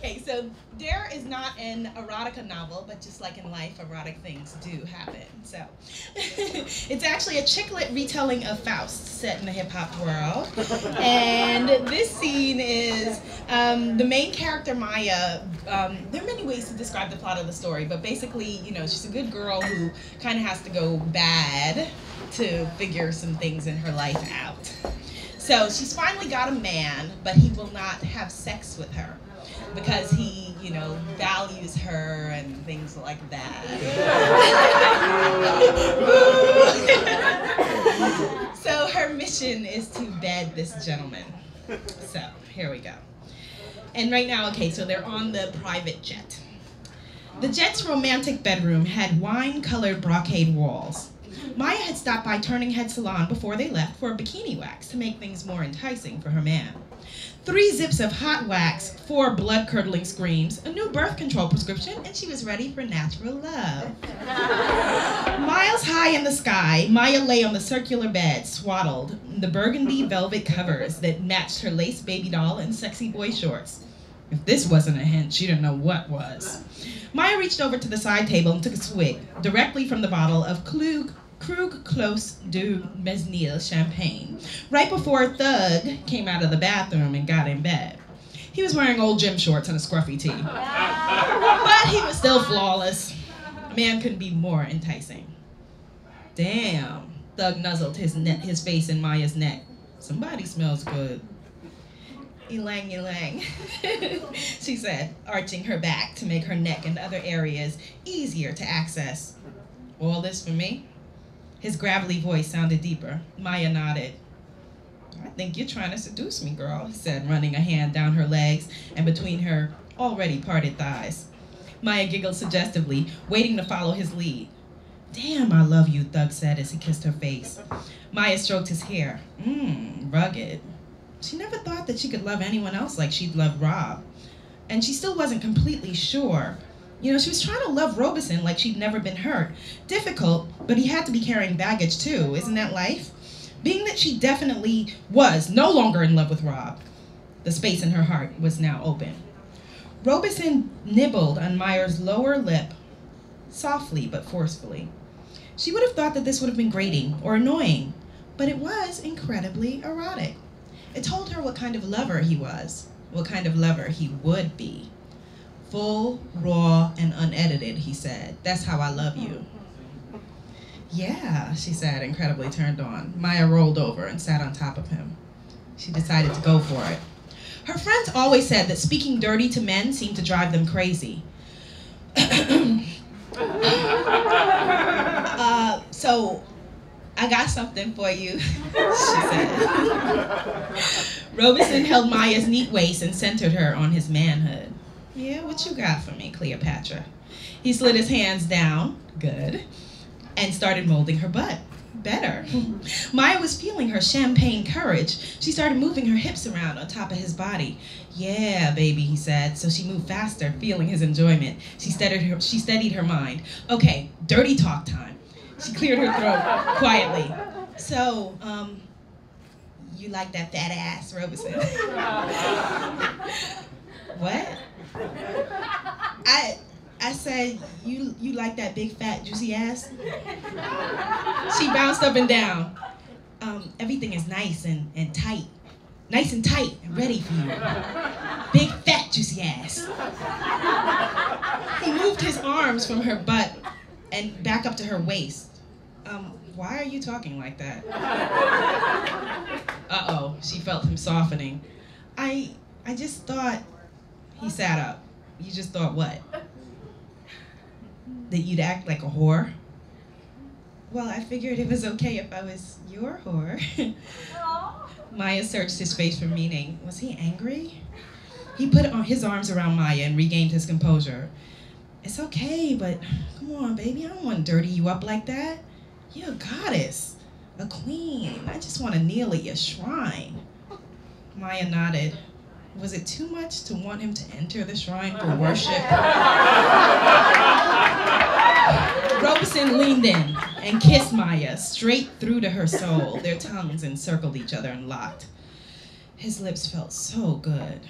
Okay, so there is not an erotica novel, but just like in life, erotic things do happen. So it's actually a chick-lit retelling of Faust set in the hip-hop world. And this scene is the main character, Maya. There are many ways to describe the plot of the story, but basically, you know, she's a good girl who kind of has to go bad to figure some things in her life out. So she's finally got a man, but he will not have sex with her because he, you know, values her and things like that. So her mission is to bed this gentleman. So here we go. And right now, okay, so they're on the private jet. The jet's romantic bedroom had wine-colored brocade walls. Maya had stopped by Turning Head Salon before they left for a bikini wax to make things more enticing for her man. 3 zips of hot wax, 4 blood-curdling screams, a new birth control prescription, and she was ready for natural love. Miles high in the sky, Maya lay on the circular bed, swaddled in the burgundy velvet covers that matched her lace baby doll and sexy boy shorts. If this wasn't a hint, she didn't know what was. Maya reached over to the side table and took a swig, directly from the bottle of Krug Clos du Mesnil champagne, right before Thug came out of the bathroom and got in bed. He was wearing old gym shorts and a scruffy tee, but he was still flawless. A man couldn't be more enticing. Damn, Thug nuzzled his face in Maya's neck. Somebody smells good. Ylang, ylang, she said, arching her back to make her neck and other areas easier to access. All this for me? His gravelly voice sounded deeper. Maya nodded. I think you're trying to seduce me, girl, he said, running a hand down her legs and between her already parted thighs. Maya giggled suggestively, waiting to follow his lead. Damn, I love you, Thug said as he kissed her face. Maya stroked his hair. Rugged. She never thought that she could love anyone else like she'd loved Rob. And she still wasn't completely sure. You know, she was trying to love Robeson like she'd never been hurt. Difficult, but he had to be carrying baggage too. Isn't that life? Being that she definitely was no longer in love with Rob, the space in her heart was now open. Robeson nibbled on Maya's lower lip, softly but forcefully. She would have thought that this would have been grating or annoying, but it was incredibly erotic. It told her what kind of lover he was, what kind of lover he would be. Full, raw, and unedited, he said. That's how I love you. Yeah, she said, incredibly turned on. Maya rolled over and sat on top of him. She decided to go for it. Her friends always said that speaking dirty to men seemed to drive them crazy. So, I got something for you, she said. Robeson held Maya's neat waist and centered her on his manhood. Yeah, what you got for me, Cleopatra? He slid his hands down, good, and started molding her butt. Better. Maya was feeling her champagne courage. She started moving her hips around on top of his body. Yeah, baby, he said. So she moved faster, feeling his enjoyment. She steadied her mind. Okay, dirty talk time. She cleared her throat quietly. So, you like that fat ass, Robeson? What? I said, you like that big, fat, juicy ass? She bounced up and down. Everything is nice and tight. Nice and tight and ready for you. Big, fat, juicy ass. He moved his arms from her butt and back up to her waist. Why are you talking like that? Uh-oh, she felt him softening. I just thought, he sat up. You just thought what? That you'd act like a whore? Well, I figured it was okay if I was your whore. Maya searched his face for meaning. Was he angry? He put his arms around Maya and regained his composure. It's okay, but come on, baby. I don't want to dirty you up like that. You're a goddess, a queen. I just want to kneel at your shrine. Maya nodded. Was it too much to want him to enter the shrine for worship? Robeson leaned in and kissed Maya straight through to her soul. Their tongues encircled each other and locked. His lips felt so good.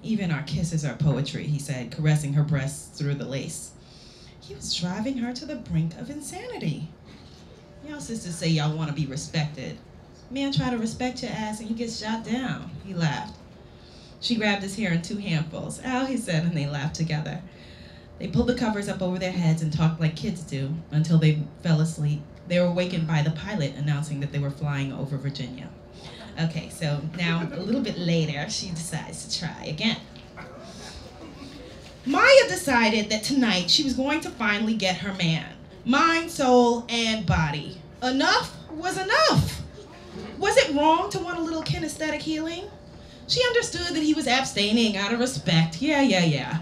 Even our kisses are poetry, he said, caressing her breasts through the lace. He was driving her to the brink of insanity. Y'all sisters say y'all want to be respected. Man try to respect your ass and he gets shot down, he laughed. She grabbed his hair in 2 handfuls. Ow, he said, and they laughed together. They pulled the covers up over their heads and talked like kids do until they fell asleep. They were awakened by the pilot announcing that they were flying over Virginia. Okay, so now a little bit later, she decides to try again. Maya decided that tonight she was going to finally get her man. Mind, soul, and body. Enough was enough. Was it wrong to want a little kinesthetic healing? She understood that he was abstaining out of respect. Yeah.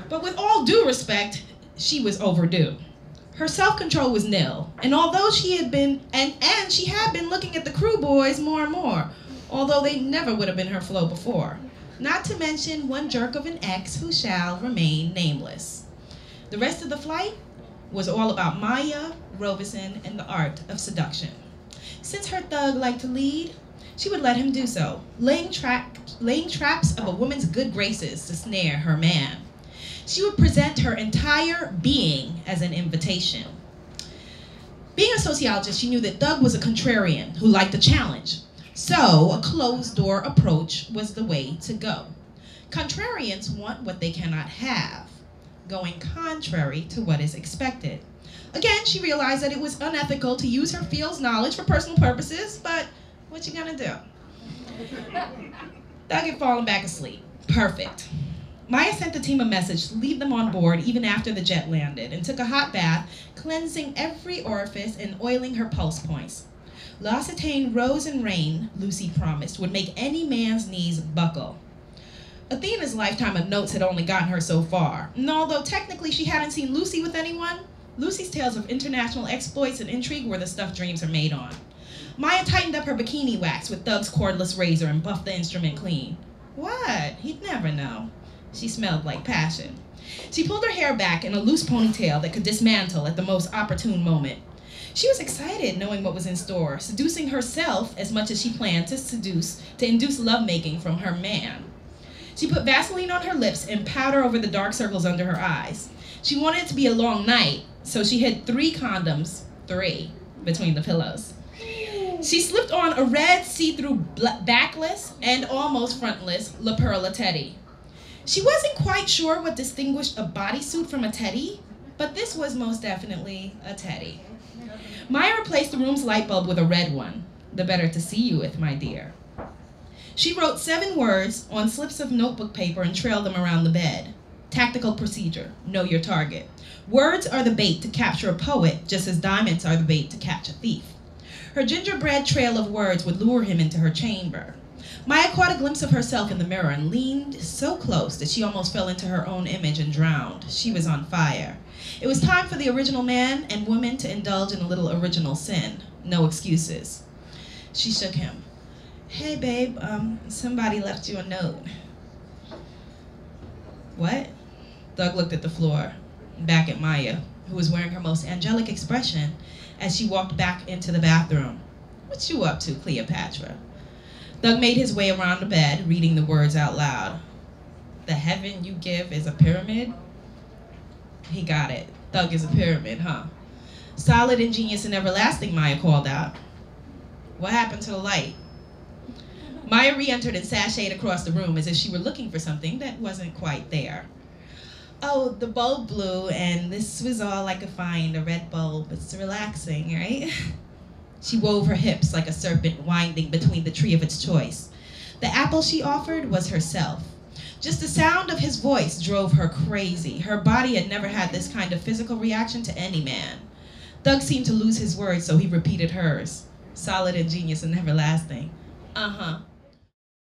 But with all due respect, she was overdue. Her self-control was nil, and although she had been, and she had been looking at the crew boys more and more, although they never would have been her flow before. Not to mention one jerk of an ex who shall remain nameless. The rest of the flight was all about Maya, Robeson, and the art of seduction. Since her thug liked to lead, she would let him do so, laying traps of a woman's good graces to snare her man. She would present her entire being as an invitation. Being a sociologist, she knew that Doug was a contrarian who liked a challenge. So a closed-door approach was the way to go. Contrarians want what they cannot have, going contrary to what is expected. Again, she realized that it was unethical to use her field's knowledge for personal purposes, but what you gonna do? Doug had fallen back asleep. Perfect. Maya sent the team a message to leave them on board even after the jet landed and took a hot bath, cleansing every orifice and oiling her pulse points. L'Occitane Rose and Rain, Lucy promised, would make any man's knees buckle. Athena's lifetime of notes had only gotten her so far, and although technically she hadn't seen Lucy with anyone, Lucy's tales of international exploits and intrigue were the stuff dreams are made on. Maya tightened up her bikini wax with Doug's cordless razor and buffed the instrument clean. What? He'd never know. She smelled like passion. She pulled her hair back in a loose ponytail that could dismantle at the most opportune moment. She was excited knowing what was in store, seducing herself as much as she planned to induce lovemaking from her man. She put Vaseline on her lips and powder over the dark circles under her eyes. She wanted it to be a long night, so she hid 3 condoms, 3, between the pillows. She slipped on a red see-through backless and almost frontless La Perla teddy. She wasn't quite sure what distinguished a bodysuit from a teddy, but this was most definitely a teddy. Maya replaced the room's light bulb with a red one. The better to see you with, my dear. She wrote 7 words on slips of notebook paper and trailed them around the bed. Tactical procedure, know your target. Words are the bait to capture a poet, just as diamonds are the bait to catch a thief. Her gingerbread trail of words would lure him into her chamber. Maya caught a glimpse of herself in the mirror and leaned so close that she almost fell into her own image and drowned. She was on fire. It was time for the original man and woman to indulge in a little original sin. No excuses. She shook him. Hey, babe, somebody left you a note. What? Doug looked at the floor, back at Maya, who was wearing her most angelic expression as she walked back into the bathroom. What you up to, Cleopatra? Doug made his way around the bed, reading the words out loud. The heaven you give is a pyramid? He got it. Doug is a pyramid, huh? Solid, ingenious, and everlasting, Maya called out. What happened to the light? Maya re-entered and sashayed across the room as if she were looking for something that wasn't quite there. Oh, the bulb blew, and this was all I could find, a red bulb. It's relaxing, right? She wove her hips like a serpent winding between the tree of its choice. The apple she offered was herself. Just the sound of his voice drove her crazy. Her body had never had this kind of physical reaction to any man. Doug seemed to lose his words, so he repeated hers. Solid, ingenious, and everlasting. Uh-huh.